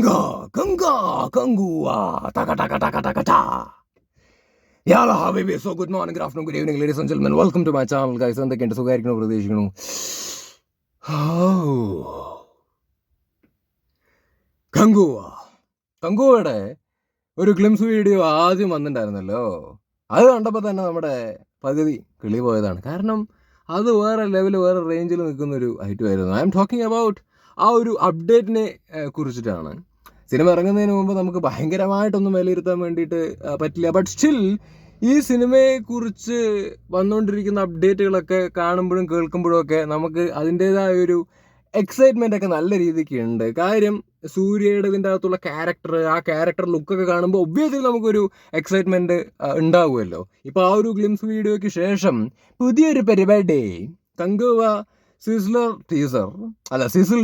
Ganga, Gangua, taka taka taka taka ta. Yalla habibi, so good morning, good afternoon, good evening, ladies and gentlemen. Welcome to my channel, guys. എന്തൊക്കെയുണ്ട് സുഖമായിരിക്കണോ പ്രതീക്ഷിക്കണു? കങ്കുവയുടെ ഒരു glimpse video ആദ്യം വന്നിട്ടുണ്ടായിരുന്നല്ലോ. അത് കണ്ടപ്പോൾ തന്നെ നമ്മുടെ പകുതി കിളി പോയതാണ്. കാരണം അത് വേറെ ലെവൽ, വേറെ റേഞ്ചിൽ നിൽക്കുന്നൊരു ഐറ്റമായിരുന്നു. ഐ എം ടോക്കിംഗ് അബൌട്ട് ആ ഒരു അപ്ഡേറ്റിനെ കുറിച്ചിട്ടാണ്. സിനിമ ഇറങ്ങുന്നതിന് മുമ്പ് നമുക്ക് ഭയങ്കരമായിട്ടൊന്നും വിലയിരുത്താൻ വേണ്ടിയിട്ട് പറ്റില്ല. ബട്ട് സ്റ്റിൽ ഈ സിനിമയെക്കുറിച്ച് വന്നുകൊണ്ടിരിക്കുന്ന അപ്ഡേറ്റുകളൊക്കെ കാണുമ്പോഴും കേൾക്കുമ്പോഴും ഒക്കെ നമുക്ക് അതിൻ്റേതായ ഒരു എക്സൈറ്റ്മെൻ്റ് ഒക്കെ നല്ല രീതിക്ക് ഉണ്ട്. കാര്യം സൂര്യയുടെ ഇതിൻ്റെ അകത്തുള്ള ക്യാരക്ടർ, ആ ക്യാരക്ടർ ലുക്കൊക്കെ കാണുമ്പോൾ ഒബ്വിയസ്ലി നമുക്കൊരു എക്സൈറ്റ്മെൻറ്റ് ഉണ്ടാവുമല്ലോ. ഇപ്പോൾ ആ ഒരു ഗ്ലിംസ് വീഡിയോയ്ക്ക് ശേഷം പുതിയൊരു പരിപാടി കങ്കുവ സിസിൽ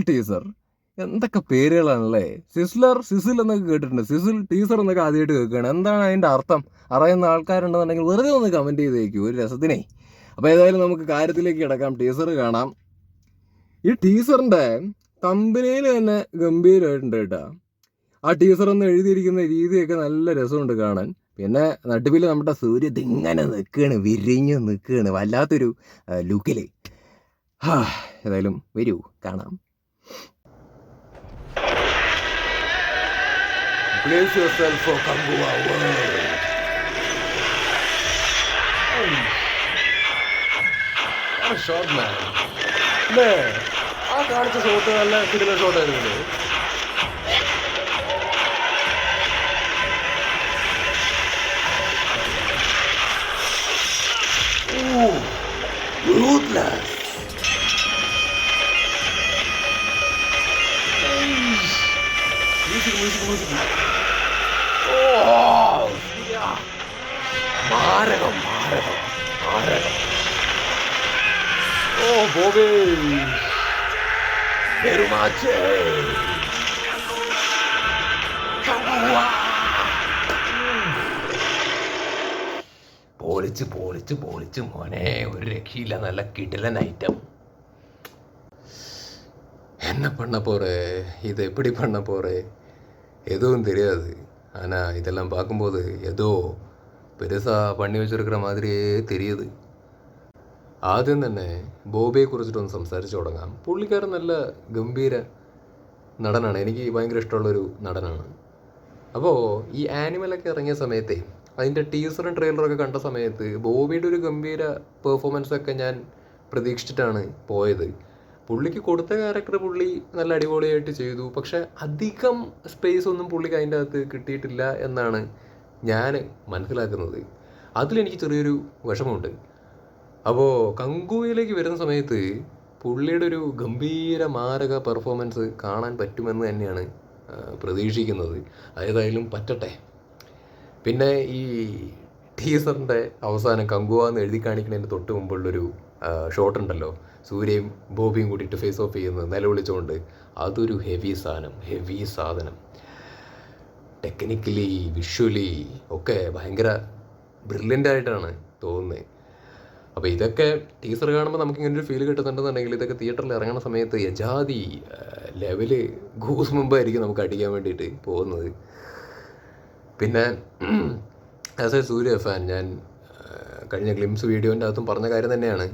ടീസർ, എന്തൊക്കെ പേരുകളാണല്ലേ. സിസിൽ എന്നൊക്കെ കേട്ടിട്ടുണ്ട്, സിസിൽ ടീസർ എന്നൊക്കെ ആദ്യമായിട്ട് കേൾക്കുകയാണ്. എന്താണ് അതിൻ്റെ അർത്ഥം? അറിയുന്ന ആൾക്കാരുണ്ടെന്നുണ്ടെങ്കിൽ വെറുതെ ഒന്ന് കമൻറ്റ് ചെയ്തേക്കും ഒരു രസത്തിനേ. അപ്പോൾ ഏതായാലും നമുക്ക് കാര്യത്തിലേക്ക് കിടക്കാം, ടീസർ കാണാം. ഈ ടീസറിൻ്റെ തമ്പനയിൽ തന്നെ ഗംഭീരമായിട്ടുണ്ട് കേട്ടോ. ആ ടീസർ ഒന്ന് എഴുതിയിരിക്കുന്ന രീതിയൊക്കെ നല്ല രസമുണ്ട് കാണാൻ. പിന്നെ നടുവിൽ നമ്മുടെ സൂര്യ ഇങ്ങനെ നിൽക്കുകയാണ്, വിരിഞ്ഞ് നിൽക്കുകയാണ് വല്ലാത്തൊരു ലുക്കിൽ. ഏതായാലും വരൂ കാണാം. Place yourself for Kangua world. What a shot, man. അല്ലേ, ആ കാണിച്ച ഷോട്ട് നല്ല കിടിലൻ ഷോട്ടായിരുന്നു. Ruthless. Music. മാരകം. ബോബേ പെരുമാച്ചേ, പൊളിച്ച് മോനെ, ഒരു രക്ഷയില്ല. നല്ല കിടിലൻ ഐറ്റം. என்ன பண்ண போற, இது எப்படி பண்ண போற, எதுவும் தெரியாது. ஆனால் இதெல்லாம் பார்க்கும்போது ஏதோ பெருசாக பண்ணி வச்சுருக்கிற மாதிரியே தெரியுது. ആദ്യം തന്നെ ബോബിയെ കുറിച്ചിട്ടൊന്ന് സംസാരിച്ച് തുടങ്ങാം. പുള്ളിക്കാരൻ നല്ല ഗംഭീര നടനാണ്, എനിക്ക് ഭയങ്കര ഇഷ്ടമുള്ളൊരു നടനാണ്. അപ്പോൾ ഈ ആനിമലൊക്കെ ഇറങ്ങിയ സമയത്തെ അതിൻ്റെ ടീസറും ട്രെയിലറൊക്കെ കണ്ട സമയത്ത് ബോബിയുടെ ഒരു ഗംഭീര പെർഫോമൻസൊക്കെ ഞാൻ പ്രതീക്ഷിച്ചിട്ടാണ് പോയത്. പുള്ളിക്ക് കൊടുത്ത ക്യാരക്ടർ പുള്ളി നല്ല അടിപൊളിയായിട്ട് ചെയ്തു. പക്ഷെ അധികം സ്പേസ് ഒന്നും പുള്ളിക്ക് അതിൻ്റെ അകത്ത് കിട്ടിയിട്ടില്ല എന്നാണ് ഞാൻ മനസ്സിലാക്കുന്നത്. അതിലെനിക്ക് ചെറിയൊരു വിഷമമുണ്ട്. അപ്പോൾ കങ്കുവയിലേക്ക് വരുന്ന സമയത്ത് പുള്ളിയുടെ ഒരു ഗംഭീര മാരക പെർഫോമൻസ് കാണാൻ പറ്റുമെന്ന് തന്നെയാണ് പ്രതീക്ഷിക്കുന്നത്. ഏതായാലും പറ്റട്ടെ. പിന്നെ ഈ ടീസറിൻ്റെ അവസാനം കങ്കുവ എന്ന് എഴുതി കാണിക്കുന്നതിൻ്റെ തൊട്ട് മുമ്പുള്ളൊരു ഷോട്ടുണ്ടല്ലോ, സൂര്യയും ബോബിയും കൂടിയിട്ട് ഫേസ് ഓഫ് ചെയ്യുന്നത് നിലവിളിച്ചുകൊണ്ട്, അതൊരു ഹെവി സാധനം. ടെക്നിക്കലി വിഷ്വലി ഒക്കെ ഭയങ്കര ബ്രില്യൻ്റ് ആയിട്ടാണ് തോന്നുന്നത്. അപ്പോൾ ഇതൊക്കെ ടീസർ കാണുമ്പോൾ നമുക്കിങ്ങനൊരു ഫീൽ കിട്ടുന്നുണ്ടെന്നുണ്ടെങ്കിൽ ഇതൊക്കെ തിയേറ്ററിൽ ഇറങ്ങുന്ന സമയത്ത് യജാതി ലെവല് ഗൂസ് മുമ്പായിരിക്കും നമുക്ക് അടിക്കാൻ വേണ്ടിയിട്ട് പോകുന്നത്. പിന്നെ ആസ് എ സൂര്യ ഫാൻ ഞാൻ കഴിഞ്ഞ ഗ്ലിംസ് വീഡിയോൻ്റെ അകത്തും പറഞ്ഞ കാര്യം തന്നെയാണ്,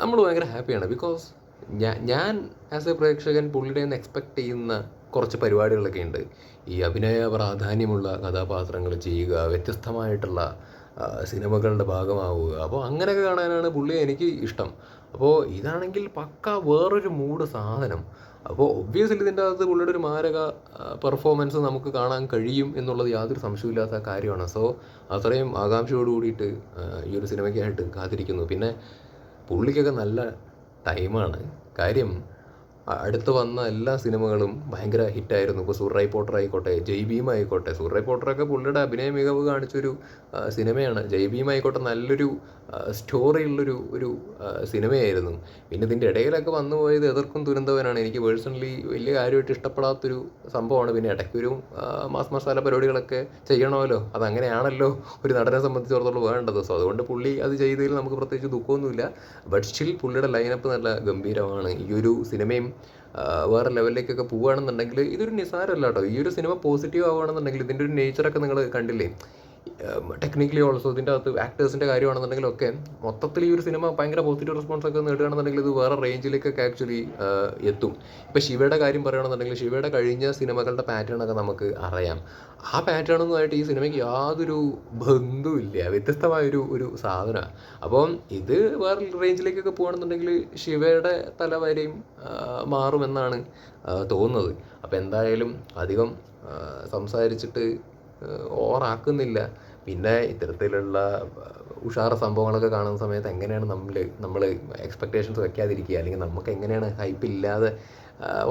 നമ്മൾ ഭയങ്കര ഹാപ്പിയാണ്. ബിക്കോസ് ഞാൻ ആസ് എ പ്രേക്ഷകൻ പുള്ളിയുടെ നിന്ന് എക്സ്പെക്റ്റ് ചെയ്യുന്ന കുറച്ച് പരിപാടികളൊക്കെ ഉണ്ട്. ഈ അഭിനയ പ്രാധാന്യമുള്ള കഥാപാത്രങ്ങൾ ചെയ്യുക, വ്യത്യസ്തമായിട്ടുള്ള സിനിമകളുടെ ഭാഗമാവുക. അപ്പോൾ അങ്ങനെയൊക്കെ കാണാനാണ് പുള്ളി എനിക്ക് ഇഷ്ടം. അപ്പോൾ ഇതാണെങ്കിൽ പക്ക വേറൊരു മൂഡ് സാധനം. അപ്പോൾ ഒബ്വിയസ്ലി ഇതിൻ്റെ അകത്ത് പുള്ളിയുടെ ഒരു മാരക പെർഫോമൻസ് നമുക്ക് കാണാൻ കഴിയും എന്നുള്ളത് യാതൊരു സംശയമില്ലാത്ത കാര്യമാണ്. സോ അത്രയും ആകാംക്ഷയോട് കൂടിയിട്ട് ഈ ഒരു സിനിമയ്ക്കായിട്ട് കാത്തിരിക്കുന്നു. പിന്നെ പുള്ളിക്കൊക്കെ നല്ല ടൈമാണ്. കാര്യം അടുത്ത് വന്ന എല്ലാ സിനിമകളും ഭയങ്കര ഹിറ്റായിരുന്നു. ഇപ്പോൾ സൂറൈ പോട്ടർ ആയിക്കോട്ടെ, ജയ് ഭീം ആയിക്കോട്ടെ. സൂറൈ പോട്ടറൊക്കെ പുള്ളിയുടെ അഭിനയ മികവ് കാണിച്ചൊരു സിനിമയാണ്. ജയ് ഭീം ആയിക്കോട്ടെ നല്ലൊരു സ്റ്റോറി ഉള്ളൊരു സിനിമയായിരുന്നു. പിന്നെ ഇതിൻ്റെ ഇടയിലൊക്കെ വന്നു പോയത് എതിർക്കും ദുരന്തവനാണ്. എനിക്ക് പേഴ്സണലി വലിയ കാര്യമായിട്ട് ഇഷ്ടപ്പെടാത്തൊരു സംഭവമാണ്. പിന്നെ ഇടയ്ക്കൊരു മാസ് മസാല പരിപാടികളൊക്കെ ചെയ്യണമല്ലോ, അതങ്ങനെയാണല്ലോ ഒരു നടനെ സംബന്ധിച്ചിടത്തോളം വേണ്ടത്. സോ അതുകൊണ്ട് പുള്ളി അത് ചെയ്തതിൽ നമുക്ക് പ്രത്യേകിച്ച് ദുഃഖമൊന്നുമില്ല. ബട്ട് സ്റ്റിൽ പുള്ളിയുടെ ലൈനപ്പ് നല്ല ഗംഭീരമാണ്. ഈ ഒരു സിനിമയും വേറെ ലെവലിലേക്കൊക്കെ പോവുകയാണെന്നുണ്ടെങ്കിൽ ഇതൊരു നിസാരമല്ല കേട്ടോ. ഈ ഒരു സിനിമ പോസിറ്റീവ് ആവുകയാണെന്നുണ്ടെങ്കിൽ ഇതിൻ്റെ ഒരു നേച്ചറൊക്കെ നിങ്ങൾ കണ്ടില്ലേ, ടെക്നിക്കലി ഓൾസോ ഇതിൻ്റെ അകത്ത് ആക്ടേഴ്സിൻ്റെ കാര്യമാണെന്നുണ്ടെങ്കിലൊക്കെ മൊത്തത്തിൽ ഈ ഒരു സിനിമ ഭയങ്കര പോസിറ്റീവ് റെസ്പോൺസ് ഒക്കെ നേടുകയാണെന്നുണ്ടെങ്കിൽ ഇത് വേറെ റേഞ്ചിലേക്കൊക്കെ ആക്ച്വലി എത്തും. ഇപ്പോൾ ശിവയുടെ കാര്യം പറയുകയാണെന്നുണ്ടെങ്കിൽ ശിവയുടെ കഴിഞ്ഞ സിനിമകളുടെ പാറ്റേണൊക്കെ നമുക്ക് അറിയാം. ആ പാറ്റേണൊന്നുമായിട്ട് ഈ സിനിമയ്ക്ക് യാതൊരു ബന്ധവുമില്ല, വ്യത്യസ്തമായൊരു സാധനമാണ്. അപ്പം ഇത് വേറെ റേഞ്ചിലേക്കൊക്കെ പോകുകയാണെന്നുണ്ടെങ്കിൽ ശിവയുടെ തല വരെയും മാറുമെന്നാണ് തോന്നുന്നത്. അപ്പോൾ എന്തായാലും അധികം സംസാരിച്ചിട്ട് ഓവറാക്കുന്നില്ല. പിന്നെ ഇത്തരത്തിലുള്ള ഉഷാറ് സംഭവങ്ങളൊക്കെ കാണുന്ന സമയത്ത് എങ്ങനെയാണ് നമ്മൾ എക്സ്പെക്റ്റേഷൻസ് വെക്കാതിരിക്കുക, അല്ലെങ്കിൽ നമുക്ക് എങ്ങനെയാണ് ഹൈപ്പില്ലാതെ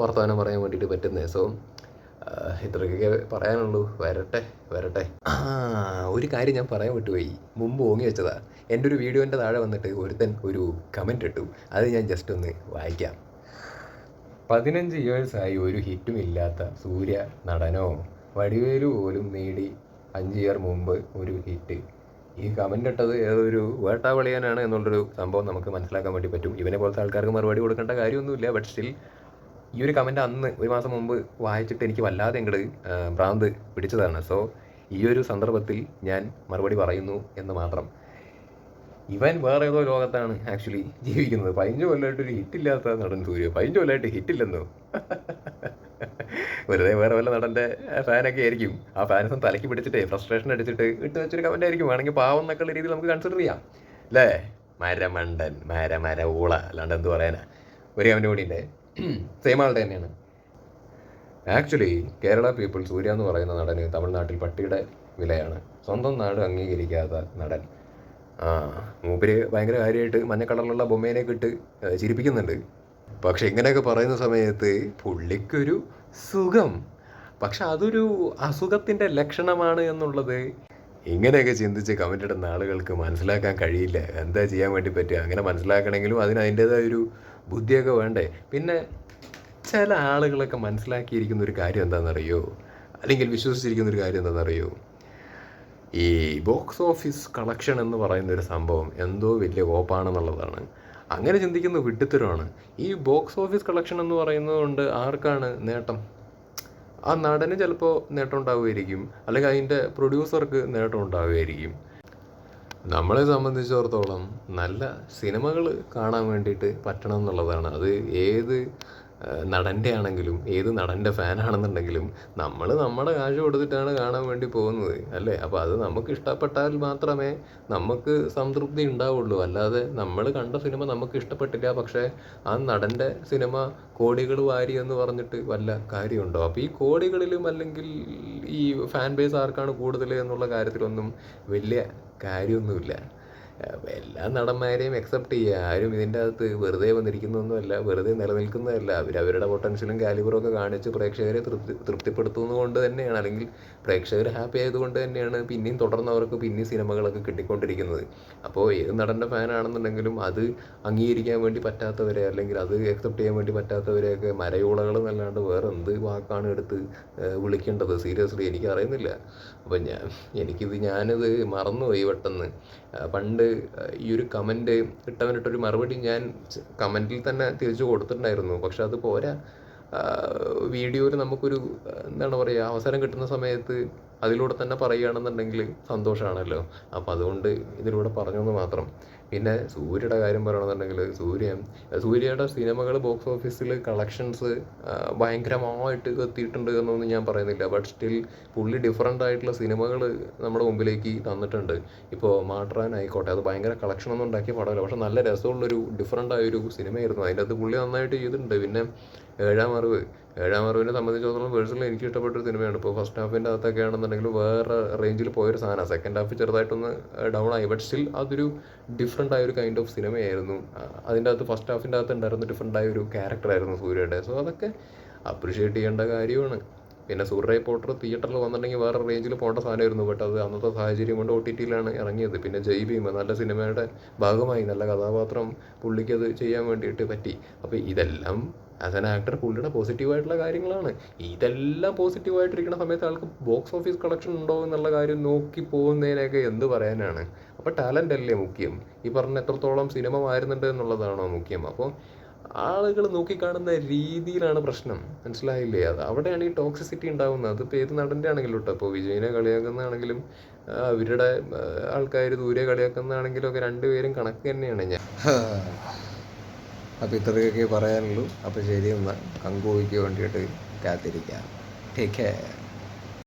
വർത്തമാനം പറയാൻ വേണ്ടിയിട്ട് പറ്റുന്നത്. സോ ഇത്രയൊക്കെ പറയാനുള്ളൂ. വരട്ടെ. ഒരു കാര്യം ഞാൻ പറയാൻ വിട്ടുപോയി, മുമ്പ് ഓങ്ങി വെച്ചതാ. എൻ്റെ ഒരു വീഡിയോൻ്റെ താഴെ വന്നിട്ട് ഒരുത്തൻ ഒരു കമൻറ്റ് ഇട്ടു, അത് ഞാൻ ജസ്റ്റ് ഒന്ന് വായിക്കാം. 15 ഇയേഴ്സായി ഒരു ഹിറ്റും ഇല്ലാത്ത സൂര്യ നടനോ, വടിവേലു പോലും നേടി 5 ഇയർ മുമ്പ് ഒരു ഹിറ്റ്. ഈ കമൻ്റ് ഇട്ടത് ഏതൊരു വേട്ടാവളിയാനാണ് എന്നുള്ളൊരു സംഭവം നമുക്ക് മനസ്സിലാക്കാൻ വേണ്ടി പറ്റും. ഇവനെ പോലത്തെ ആൾക്കാർക്ക് മറുപടി കൊടുക്കേണ്ട കാര്യമൊന്നുമില്ല. ബട്ട് സ്റ്റിൽ ഈ ഒരു കമൻ്റ് അന്ന് ഒരു മാസം മുമ്പ് വായിച്ചിട്ട് എനിക്ക് വല്ലാതെ ഇങ്ങോട്ട് ഭ്രാന്ത് പിടിച്ചതാണ്. സോ ഈ ഒരു സന്ദർഭത്തിൽ ഞാൻ മറുപടി പറയുന്നു എന്ന് മാത്രം. ഇവൻ വേറെ ഏതോ ലോകത്താണ് ആക്ച്വലി ജീവിക്കുന്നത്. 15 കൊല്ലമായിട്ടൊരു ഹിറ്റില്ലാത്ത നടൻ സൂര്യ, 15 കൊല്ലമായിട്ട് ഹിറ്റില്ലെന്നോ? വെറുതെ വേറെ വല്ല നടൻ്റെ ഫാനൊക്കെ ആയിരിക്കും. ആ ഫാൻസും തലയ്ക്ക് പിടിച്ചിട്ടേ ഫ്രസ്ട്രേഷൻ അടിച്ചിട്ട് ഇട്ട് വെച്ചൊരു കമൻ്റ് ആയിരിക്കും. വേണമെങ്കിൽ പാവം എന്നൊക്കെയുള്ള രീതിയിൽ നമുക്ക് കൺസിഡർ ചെയ്യാം അല്ലേ? മരമണ്ടൻ, മര ഊള, അല്ലാണ്ട് എന്ത് പറയാനാ. ഒരു കമൻ്റ് കൂടി ഉണ്ട്, സെയിം ആളുടെ തന്നെയാണ്. ആക്ച്വലി കേരള പീപ്പിൾ സൂര്യ എന്ന് പറയുന്ന നടന് തമിഴ്നാട്ടിൽ പട്ടിയുടെ വിലയാണ്. സ്വന്തം നാട് അംഗീകരിക്കാത്ത നടൻ. മൂപ്പര് ഭയങ്കര കാര്യമായിട്ട് മഞ്ഞ കളറിലുള്ള ബൊമ്മേനെയൊക്കെ ഇട്ട് ചിരിപ്പിക്കുന്നുണ്ട്. പക്ഷെ ഇങ്ങനെയൊക്കെ പറയുന്ന സമയത്ത് പുള്ളിക്കൊരു സുഖം. പക്ഷെ അതൊരു അസുഖത്തിൻ്റെ ലക്ഷണമാണ് എന്നുള്ളത് ഇങ്ങനെയൊക്കെ ചിന്തിച്ച് കമൻ്റ് ഇടുന്ന ആളുകൾക്ക് മനസ്സിലാക്കാൻ കഴിയില്ല. എന്താ ചെയ്യാൻ വേണ്ടി പറ്റുക? അങ്ങനെ മനസ്സിലാക്കണമെങ്കിലും അതിൻ്റേതായൊരു ബുദ്ധിയൊക്കെ വേണ്ടേ. പിന്നെ ചില ആളുകളൊക്കെ മനസ്സിലാക്കിയിരിക്കുന്ന ഒരു കാര്യം എന്താണെന്നറിയോ, അല്ലെങ്കിൽ വിശ്വസിച്ചിരിക്കുന്നൊരു കാര്യം എന്താണെന്നറിയോ, ഈ ബോക്സ് ഓഫീസ് കളക്ഷൻ എന്ന് പറയുന്നൊരു സംഭവം എന്തോ വലിയ കോപ്പാണെന്നുള്ളതാണ്. അങ്ങനെ ചിന്തിക്കുന്ന വിഡ്ഢിത്തരമാണ്. ഈ ബോക്സ് ഓഫീസ് കളക്ഷൻ എന്ന് പറയുന്നത് കൊണ്ട് ആർക്കാണ് നേട്ടം? ആ നടന് ചിലപ്പോൾ നേട്ടം ഉണ്ടാവുമായിരിക്കും, അല്ലെങ്കിൽ അതിൻ്റെ പ്രൊഡ്യൂസർക്ക് നേട്ടം ഉണ്ടാവുമായിരിക്കും. നമ്മളെ സംബന്ധിച്ചിടത്തോളം നല്ല സിനിമകൾ കാണാൻ വേണ്ടിയിട്ട് പറ്റണം എന്നുള്ളതാണ്. അത് ഏത് നടൻ്റെ ആണെങ്കിലും ഏത് നടൻ്റെ ഫാനാണെന്നുണ്ടെങ്കിലും നമ്മൾ നമ്മുടെ കാശ് കൊടുത്തിട്ടാണ് കാണാൻ വേണ്ടി പോകുന്നത് അല്ലേ? അപ്പോൾ അത് നമുക്ക് ഇഷ്ടപ്പെട്ടാൽ മാത്രമേ നമുക്ക് സംതൃപ്തി ഉണ്ടാവുള്ളൂ. അല്ലാതെ നമ്മൾ കണ്ട സിനിമ നമുക്ക് ഇഷ്ടപ്പെട്ടില്ല, പക്ഷേ ആ നടൻ്റെ സിനിമ കോടികൾ വാരി എന്ന് പറഞ്ഞിട്ട് വല്ല കാര്യമുണ്ടോ? അപ്പോൾ ഈ കോടികളിലും അല്ലെങ്കിൽ ഈ ഫാൻ ബേസ് ആർക്കാണ് കൂടുതൽ എന്നുള്ള കാര്യത്തിലൊന്നും വലിയ കാര്യമൊന്നുമില്ല. എല്ലാ നടന്മാരെയും അക്സെപ്റ്റ് ചെയ്യുക. ആരും ഇതിൻ്റെ അകത്ത് വെറുതെ വന്നിരിക്കുന്നൊന്നുമല്ല, വെറുതെ നിലനിൽക്കുന്നതല്ല. അവരവരുടെ പൊട്ടൻഷ്യലും കാലിബറും ഒക്കെ കാണിച്ച് പ്രേക്ഷകരെ തൃപ്തിപ്പെടുത്തുന്നത് കൊണ്ട് തന്നെയാണ്, അല്ലെങ്കിൽ പ്രേക്ഷകർ ഹാപ്പി ആയതുകൊണ്ട് തന്നെയാണ് പിന്നെയും തുടർന്നവർക്ക് പിന്നെയും സിനിമകളൊക്കെ കിട്ടിക്കൊണ്ടിരിക്കുന്നത്. അപ്പോൾ ഏത് നടൻ്റെ ഫാനാണെന്നുണ്ടെങ്കിലും അത് അംഗീകരിക്കാൻ വേണ്ടി പറ്റാത്തവരെ, അല്ലെങ്കിൽ അത് അക്സെപ്റ്റ് ചെയ്യാൻ വേണ്ടി പറ്റാത്തവരെയൊക്കെ മരയൂളകൾ എന്നല്ലാണ്ട് വേറെ എന്ത് വാക്കാണ് എടുത്ത് വിളിക്കേണ്ടത്? സീരിയസ്ലി എനിക്കറിയുന്നില്ല. അപ്പോൾ ഞാനിത് മറന്നുപോയി പെട്ടെന്ന്. പണ്ട് ഈ ഒരു കമൻറ്റ് ഇട്ടവനിട്ടൊരു മറുപടി ഞാൻ കമൻറ്റിൽ തന്നെ തിരിച്ചു കൊടുത്തിട്ടുണ്ടായിരുന്നു. പക്ഷെ അത് പോരാ, വീഡിയോയിൽ നമുക്കൊരു എന്താണ് പറയുക, അവസരം കിട്ടുന്ന സമയത്ത് അതിലൂടെ തന്നെ പറയുകയാണെന്നുണ്ടെങ്കിൽ സന്തോഷമാണല്ലോ. അപ്പോൾ അതുകൊണ്ട് ഇതിലൂടെ പറഞ്ഞെന്ന് മാത്രം. പിന്നെ സൂര്യയുടെ കാര്യം പറയുകയാണെന്നുണ്ടെങ്കിൽ സൂര്യയുടെ സിനിമകൾ ബോക്സ് ഓഫീസിൽ കളക്ഷൻസ് ഭയങ്കരമായിട്ട് എത്തിയിട്ടുണ്ട് എന്നൊന്നും ഞാൻ പറയുന്നില്ല. ബട്ട് സ്റ്റിൽ പുള്ളി ഡിഫറൻ്റ് ആയിട്ടുള്ള സിനിമകൾ നമ്മുടെ മുമ്പിലേക്ക് തന്നിട്ടുണ്ട്. ഇപ്പോൾ മാട്രാൻ ആയിക്കോട്ടെ, അത് ഭയങ്കര കളക്ഷനൊന്നും ഉണ്ടാക്കിയ പടമല്ല, പക്ഷെ നല്ല രസമുള്ളൊരു ഡിഫറൻ്റ് ആയൊരു സിനിമയായിരുന്നു. അതിൻ്റെ അകത്ത് പുള്ളി നന്നായിട്ട് ചെയ്തിട്ടുണ്ട്. പിന്നെ ഏഴാം അറിവിനെ സംബന്ധിച്ചിടത്തോളം പേഴ്സണലി എനിക്ക് ഇഷ്ടപ്പെട്ടൊരു സിനിമയാണ്. ഇപ്പോൾ ഫസ്റ്റ് ഹാഫിൻ്റെ അകത്തൊക്കെ ആണെന്നുണ്ടെങ്കിൽ വേറെ റേഞ്ചിൽ പോയൊരു സാധനമാണ്. സെക്കൻഡ് ഹാഫ് ചെറുതായിട്ടൊന്ന് ഡൗൺ ആയി, ബട്ട് സ്റ്റിൽ അതൊരു ഡിഫറെൻ്റ് ആയൊരു കൈൻഡ് ഓഫ് സിനിമയായിരുന്നു. അതിൻ്റെ അകത്ത് ഫസ്റ്റ് ഹാഫിൻ്റെ അകത്ത് ഉണ്ടായിരുന്ന ഡിഫറെൻ്റ് ആയൊരു ക്യാരക്ടറായിരുന്നു സൂര്യയുടെ. സോ അതൊക്കെ അപ്രിഷ്യേറ്റ് ചെയ്യേണ്ട കാര്യമാണ്. പിന്നെ സൂര്യ പോട്ടർ തിയേറ്ററിൽ വന്നിട്ടുണ്ടെങ്കിൽ വേറെ റേഞ്ചിൽ പോകേണ്ട സാധനമായിരുന്നു. ബട്ട് അത് അന്നത്തെ സാഹചര്യം കൊണ്ട് OTT-യിലാണ് ഇറങ്ങിയത്. പിന്നെ ജയ് ഭീം നല്ല സിനിമയുടെ ഭാഗമായി, നല്ല കഥാപാത്രം പുള്ളിക്കത് ചെയ്യാൻ വേണ്ടിയിട്ട് പറ്റി. അപ്പോൾ ഇതെല്ലാം ആസ് ആൻ ആക്ടർ പുള്ളിയുടെ പോസിറ്റീവായിട്ടുള്ള കാര്യങ്ങളാണ്. ഇതെല്ലാം പോസിറ്റീവായിട്ടിരിക്കുന്ന സമയത്ത് ആൾക്ക് ബോക്സ് ഓഫീസ് കളക്ഷൻ ഉണ്ടോ എന്നുള്ള കാര്യം നോക്കി പോകുന്നതിനൊക്കെ എന്ത് പറയാനാണ്? അപ്പോൾ ടാലൻ്റ് അല്ലേ മുഖ്യം? ഈ പറഞ്ഞ എത്രത്തോളം സിനിമ വാരുന്നുണ്ട് എന്നുള്ളതാണോ മുഖ്യം? അപ്പോൾ ആളുകൾ നോക്കിക്കാണുന്ന രീതിയിലാണ് പ്രശ്നം, മനസ്സിലായില്ലേ? അത് അവിടെയാണ് ഈ ടോക്സിസിറ്റി ഉണ്ടാകുന്നത്. അതിപ്പോൾ ഏത് നടൻ്റെ ആണെങ്കിലും കേട്ടോ, ഇപ്പോൾ വിജയിനെ കളിയാക്കുന്നതാണെങ്കിലും അവരുടെ ആൾക്കാർ ദൂരെ കളിയാക്കുന്നതാണെങ്കിലും ഒക്കെ രണ്ടുപേരും കണക്ക് തന്നെയാണ്. ഞാൻ അപ്പോൾ ഇത്രയൊക്കെ പറയാനുള്ളൂ. അപ്പോൾ ശരി, എന്നാൽ കങ്കുവിക്ക് വേണ്ടിയിട്ട് കാത്തിരിക്കാം. Take care.